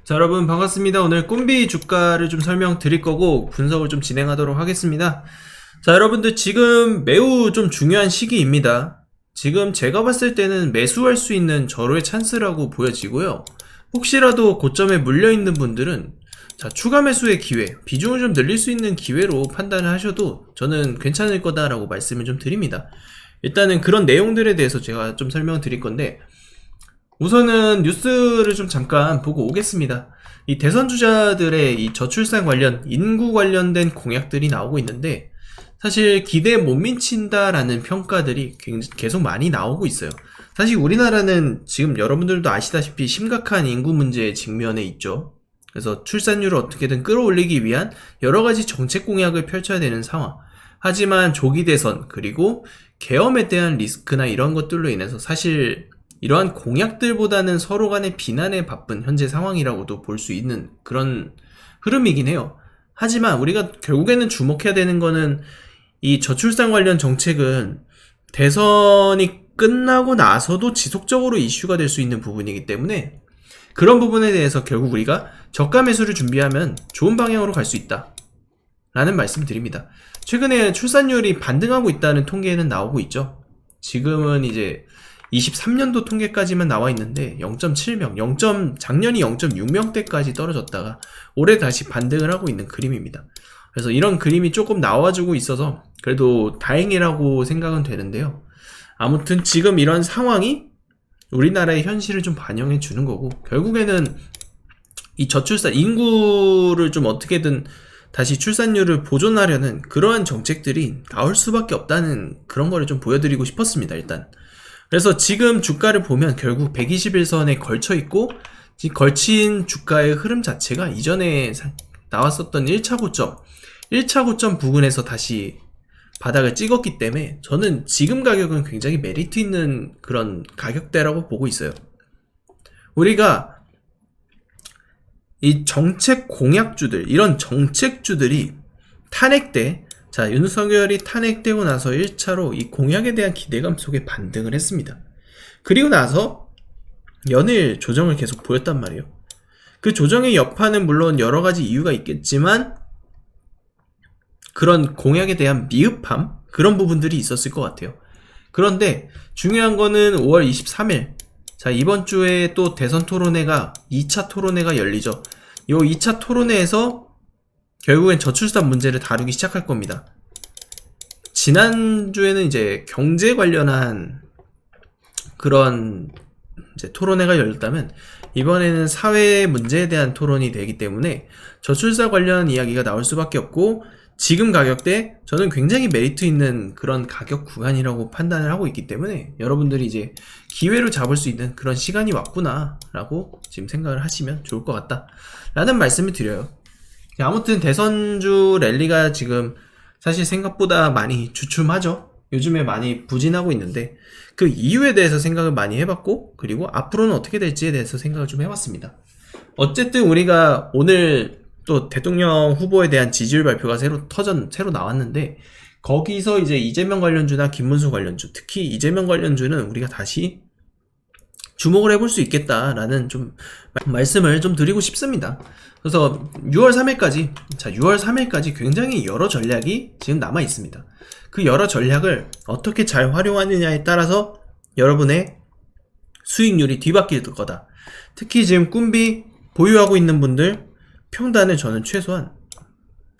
자, 여러분 반갑습니다. 오늘 꿈비 주가를 좀 설명드릴 거고 분석을 좀 진행하도록 하겠습니다. 자, 여러분들 지금 매우 좀 중요한 시기입니다. 지금 제가 봤을 때는 매수할 수 있는 절호의 찬스라고 보여지고요. 혹시라도 고점에 물려있는 분들은 자, 추가 매수의 기회, 비중을 좀 늘릴 수 있는 기회로 판단을 하셔도 저는 괜찮을 거다라고 말씀을 좀 드립니다. 일단은 그런 내용들에 대해서 제가 좀 설명드릴 건데, 우선은 뉴스를 좀 잠깐 보고 오겠습니다. 이 대선 주자들의 이 저출산 관련, 인구 관련된 공약들이 나오고 있는데, 사실 기대에 못 미친다라는 평가들이 계속 많이 나오고 있어요. 사실 우리나라는 지금 여러분들도 아시다시피 심각한 인구 문제에 직면해 있죠. 그래서 출산율을 어떻게든 끌어올리기 위한 여러가지 정책 공약을 펼쳐야 되는 상황. 하지만 조기 대선, 그리고 계엄에 대한 리스크나 이런 것들로 인해서 사실 이러한 공약들보다는 서로 간의 비난에 바쁜 현재 상황이라고도 볼 수 있는 그런 흐름이긴 해요. 하지만 우리가 결국에는 주목해야 되는 거는 이 저출산 관련 정책은 대선이 끝나고 나서도 지속적으로 이슈가 될 수 있는 부분이기 때문에 그런 부분에 대해서 결국 우리가 저가 매수를 준비하면 좋은 방향으로 갈 수 있다 라는 말씀 드립니다. 최근에 출산율이 반등하고 있다는 통계는 나오고 있죠. 지금은 이제 23년도 통계까지만 나와 있는데 0.7명, 작년이 0.6명대까지 떨어졌다가 올해 다시 반등을 하고 있는 그림입니다. 그래서 이런 그림이 조금 나와주고 있어서 그래도 다행이라고 생각은 되는데요. 아무튼 지금 이런 상황이 우리나라의 현실을 좀 반영해 주는 거고, 결국에는 이 저출산 인구를 좀 어떻게든 다시 출산율을 보존하려는 그러한 정책들이 나올 수밖에 없다는 그런 거를 좀 보여드리고 싶었습니다. 일단 그래서 지금 주가를 보면 결국 121선에 걸쳐 있고, 걸친 주가의 흐름 자체가 이전에 나왔었던 1차 고점 부근에서 다시 바닥을 찍었기 때문에 저는 지금 가격은 굉장히 메리트 있는 그런 가격대라고 보고 있어요. 우리가 이 정책 공약주들, 이런 정책주들이 탄핵돼, 자, 윤석열이 탄핵되고 나서 1차로 이 공약에 대한 기대감 속에 반등을 했습니다. 그리고 나서 연일 조정을 계속 보였단 말이에요. 그 조정의 여파는 물론 여러 가지 이유가 있겠지만 그런 공약에 대한 미흡함, 그런 부분들이 있었을 것 같아요. 그런데 중요한 거는 5월 23일, 자, 이번 주에 또 대선 토론회가 2차 토론회가 열리죠. 이 2차 토론회에서 결국엔 저출산 문제를 다루기 시작할 겁니다. 지난주에는 이제 경제 관련한 그런 이제 토론회가 열렸다면 이번에는 사회 문제에 대한 토론이 되기 때문에 저출산 관련 이야기가 나올 수밖에 없고, 지금 가격대 저는 굉장히 메리트 있는 그런 가격 구간이라고 판단을 하고 있기 때문에 여러분들이 이제 기회를 잡을 수 있는 그런 시간이 왔구나 라고 지금 생각을 하시면 좋을 것 같다 라는 말씀을 드려요. 아무튼 대선주 랠리가 지금 사실 생각보다 많이 주춤하죠. 요즘에 많이 부진하고 있는데 그 이유에 대해서 생각을 많이 해봤고, 그리고 앞으로는 어떻게 될지에 대해서 생각을 좀 해봤습니다. 어쨌든 우리가 오늘 또 대통령 후보에 대한 지지율 발표가 새로 나왔는데, 거기서 이제 이재명 관련주나 김문수 관련주, 특히 이재명 관련주는 우리가 다시 주목을 해볼 수 있겠다라는 좀 말씀을 좀 드리고 싶습니다. 그래서 6월 3일까지 굉장히 여러 전략이 지금 남아 있습니다. 그 여러 전략을 어떻게 잘 활용하느냐에 따라서 여러분의 수익률이 뒤바뀔 거다. 특히 지금 꿈비 보유하고 있는 분들 평단을 저는 최소한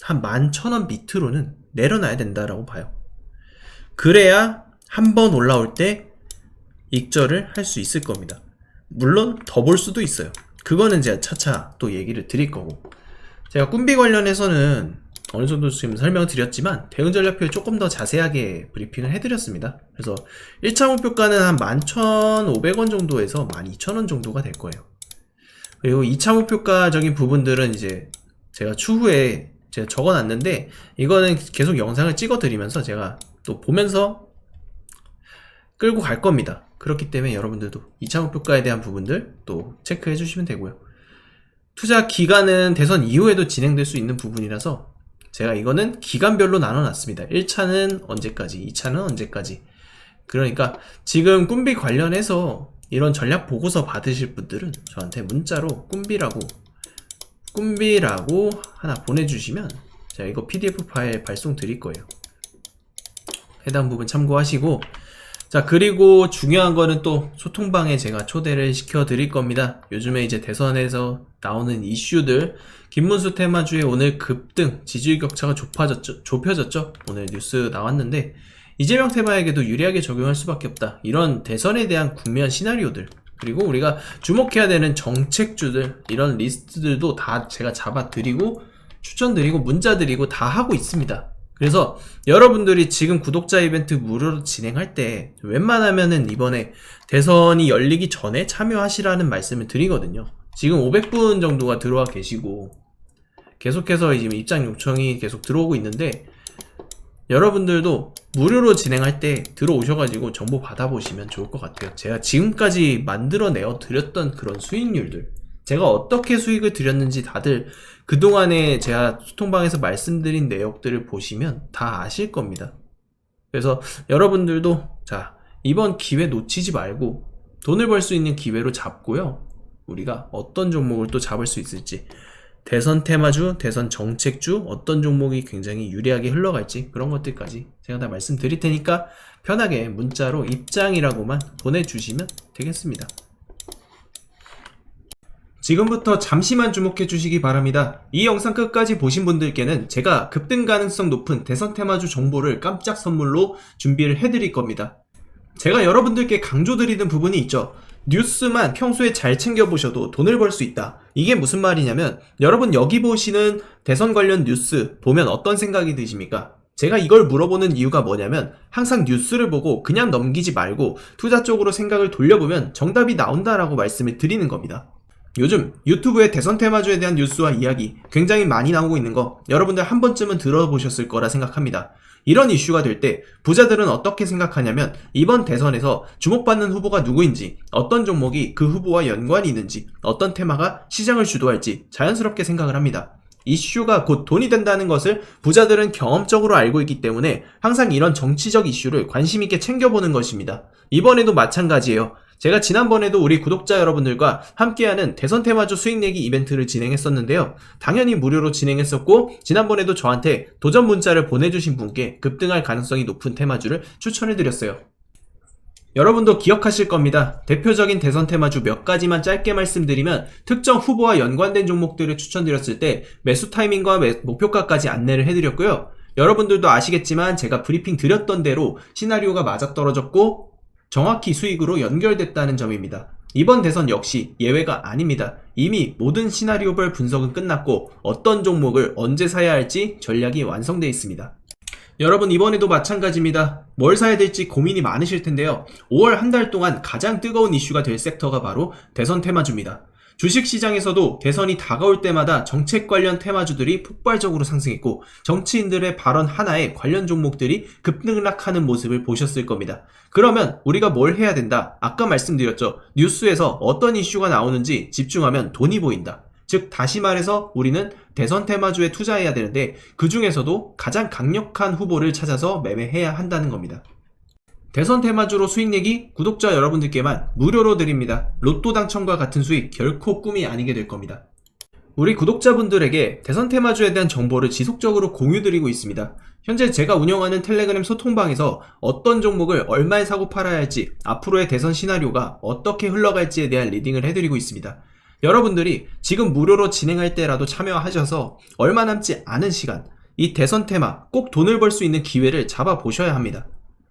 한 11,000원 밑으로는 내려놔야 된다라고 봐요. 그래야 한번 올라올 때 익절을 할 수 있을 겁니다. 물론 더 볼 수도 있어요. 그거는 제가 차차 또 얘기를 드릴 거고, 제가 꿈비 관련해서는 어느 정도 지금 설명을 드렸지만 대응 전략표를 조금 더 자세하게 브리핑을 해드렸습니다. 그래서 1차 목표가는 한 11,500원 정도에서 12,000원 정도가 될 거예요. 그리고 2차 목표가적인 부분들은 이제 제가 추후에 제가 적어놨는데, 이거는 계속 영상을 찍어드리면서 제가 또 보면서 끌고 갈 겁니다. 그렇기 때문에 여러분들도 2차 목표가에 대한 부분들 또 체크해 주시면 되고요. 투자 기간은 대선 이후에도 진행될 수 있는 부분이라서 제가 이거는 기간별로 나눠놨습니다. 1차는 언제까지, 2차는 언제까지. 그러니까 지금 꿈비 관련해서 이런 전략 보고서 받으실 분들은 저한테 문자로 꿈비라고 꿈비라고 하나 보내주시면 제가 이거 PDF 파일 발송 드릴 거예요. 해당 부분 참고하시고, 자, 그리고 중요한 거는 또 소통방에 제가 초대를 시켜 드릴 겁니다. 요즘에 이제 대선에서 나오는 이슈들, 김문수 테마주의 오늘 급등, 지지율 격차가 좁혀졌죠? 오늘 뉴스 나왔는데, 이재명 테마에게도 유리하게 적용할 수밖에 없다. 이런 대선에 대한 국면 시나리오들, 그리고 우리가 주목해야 되는 정책주들, 이런 리스트들도 다 제가 잡아드리고, 추천드리고, 문자드리고 다 하고 있습니다. 그래서 여러분들이 지금 구독자 이벤트 무료로 진행할 때 웬만하면은 이번에 대선이 열리기 전에 참여하시라는 말씀을 드리거든요. 지금 500분 정도가 들어와 계시고 계속해서 지금 입장 요청이 계속 들어오고 있는데, 여러분들도 무료로 진행할 때 들어오셔가지고 정보 받아보시면 좋을 것 같아요. 제가 지금까지 만들어내어 드렸던 그런 수익률들, 제가 어떻게 수익을 드렸는지 다들 그동안에 제가 소통방에서 말씀드린 내역들을 보시면 다 아실 겁니다. 그래서 여러분들도 자, 이번 기회 놓치지 말고 돈을 벌 수 있는 기회로 잡고요. 우리가 어떤 종목을 또 잡을 수 있을지, 대선 테마주, 대선 정책주, 어떤 종목이 굉장히 유리하게 흘러갈지, 그런 것들까지 제가 다 말씀드릴 테니까 편하게 문자로 입장이라고만 보내주시면 되겠습니다. 지금부터 잠시만 주목해 주시기 바랍니다. 이 영상 끝까지 보신 분들께는 제가 급등 가능성 높은 대선 테마주 정보를 깜짝 선물로 준비를 해드릴 겁니다. 제가 여러분들께 강조드리는 부분이 있죠. 뉴스만 평소에 잘 챙겨보셔도 돈을 벌 수 있다. 이게 무슨 말이냐면, 여러분 여기 보시는 대선 관련 뉴스 보면 어떤 생각이 드십니까? 제가 이걸 물어보는 이유가 뭐냐면, 항상 뉴스를 보고 그냥 넘기지 말고 투자 쪽으로 생각을 돌려보면 정답이 나온다라고 말씀을 드리는 겁니다. 요즘 유튜브에 대선 테마주에 대한 뉴스와 이야기 굉장히 많이 나오고 있는 거 여러분들 한 번쯤은 들어보셨을 거라 생각합니다. 이런 이슈가 될 때 부자들은 어떻게 생각하냐면, 이번 대선에서 주목받는 후보가 누구인지, 어떤 종목이 그 후보와 연관이 있는지, 어떤 테마가 시장을 주도할지 자연스럽게 생각을 합니다. 이슈가 곧 돈이 된다는 것을 부자들은 경험적으로 알고 있기 때문에 항상 이런 정치적 이슈를 관심 있게 챙겨보는 것입니다. 이번에도 마찬가지예요. 제가 지난번에도 우리 구독자 여러분들과 함께하는 대선 테마주 수익 내기 이벤트를 진행했었는데요. 당연히 무료로 진행했었고, 지난번에도 저한테 도전 문자를 보내주신 분께 급등할 가능성이 높은 테마주를 추천해드렸어요. 여러분도 기억하실 겁니다. 대표적인 대선 테마주 몇 가지만 짧게 말씀드리면, 특정 후보와 연관된 종목들을 추천드렸을 때 매수 타이밍과 목표가까지 안내를 해드렸고요. 여러분들도 아시겠지만 제가 브리핑 드렸던 대로 시나리오가 맞아떨어졌고 정확히 수익으로 연결됐다는 점입니다. 이번 대선 역시 예외가 아닙니다. 이미 모든 시나리오별 분석은 끝났고 어떤 종목을 언제 사야 할지 전략이 완성되어 있습니다. 여러분 이번에도 마찬가지입니다. 뭘 사야 될지 고민이 많으실 텐데요. 5월 한 달 동안 가장 뜨거운 이슈가 될 섹터가 바로 대선 테마주입니다. 주식시장에서도 대선이 다가올 때마다 정책 관련 테마주들이 폭발적으로 상승했고, 정치인들의 발언 하나에 관련 종목들이 급등락하는 모습을 보셨을 겁니다. 그러면 우리가 뭘 해야 된다? 아까 말씀드렸죠. 뉴스에서 어떤 이슈가 나오는지 집중하면 돈이 보인다. 즉 다시 말해서 우리는 대선 테마주에 투자해야 되는데, 그 중에서도 가장 강력한 후보를 찾아서 매매해야 한다는 겁니다. 대선 테마주로 수익 내기 구독자 여러분들께만 무료로 드립니다. 로또 당첨과 같은 수익 결코 꿈이 아니게 될 겁니다. 우리 구독자분들에게 대선 테마주에 대한 정보를 지속적으로 공유드리고 있습니다. 현재 제가 운영하는 텔레그램 소통방에서 어떤 종목을 얼마에 사고 팔아야 할지, 앞으로의 대선 시나리오가 어떻게 흘러갈지에 대한 리딩을 해드리고 있습니다. 여러분들이 지금 무료로 진행할 때라도 참여하셔서 얼마 남지 않은 시간, 이 대선 테마 꼭 돈을 벌 수 있는 기회를 잡아보셔야 합니다.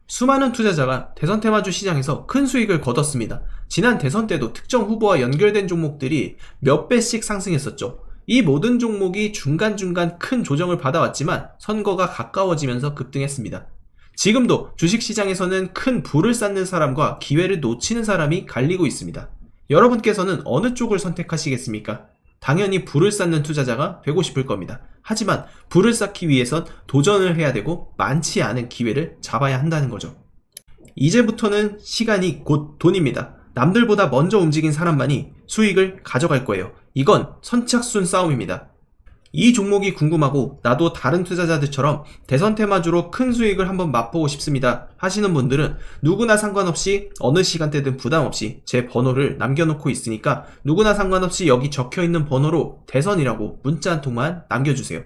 수많은 투자자가 대선 테마주 시장에서 큰 수익을 거뒀습니다. 지난 대선 때도 특정 후보와 연결된 종목들이 몇 배씩 상승했었죠. 이 모든 종목이 중간중간 큰 조정을 받아왔지만 선거가 가까워지면서 급등했습니다. 지금도 주식시장에서는 큰 부를 쌓는 사람과 기회를 놓치는 사람이 갈리고 있습니다. 여러분께서는 어느 쪽을 선택하시겠습니까? 당연히 부를 쌓는 투자자가 되고 싶을 겁니다. 하지만 부를 쌓기 위해선 도전을 해야 되고 많지 않은 기회를 잡아야 한다는 거죠. 이제부터는 시간이 곧 돈입니다. 남들보다 먼저 움직인 사람만이 수익을 가져갈 거예요. 이건 선착순 싸움입니다. 이 종목이 궁금하고 나도 다른 투자자들처럼 대선 테마주로 큰 수익을 한번 맛보고 싶습니다 하시는 분들은 누구나 상관없이 어느 시간대든 부담없이 제 번호를 남겨놓고 있으니까 누구나 상관없이 여기 적혀있는 번호로 대선이라고 문자 한 통만 남겨주세요.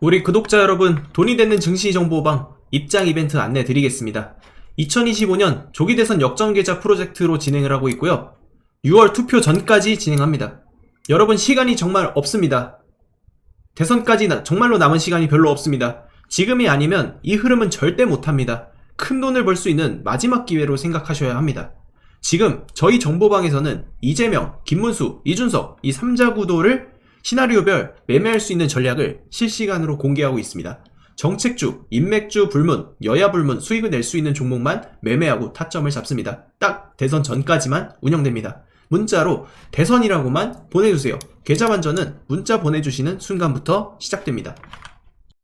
우리 구독자 여러분, 돈이 되는 증시정보방 입장 이벤트 안내 드리겠습니다. 2025년 조기대선 역전계좌 프로젝트로 진행을 하고 있고요. 6월 투표 전까지 진행합니다. 여러분 시간이 정말 없습니다. 대선까지 정말로 남은 시간이 별로 없습니다. 지금이 아니면 이 흐름은 절대 못합니다. 큰 돈을 벌 수 있는 마지막 기회로 생각하셔야 합니다. 지금 저희 정보방에서는 이재명, 김문수, 이준석 이 3자 구도를 시나리오별 매매할 수 있는 전략을 실시간으로 공개하고 있습니다. 정책주, 인맥주 불문, 여야 불문 수익을 낼 수 있는 종목만 매매하고 타점을 잡습니다. 딱 대선 전까지만 운영됩니다. 문자로 대선이라고만 보내주세요. 계좌 반전은 문자 보내주시는 순간부터 시작됩니다.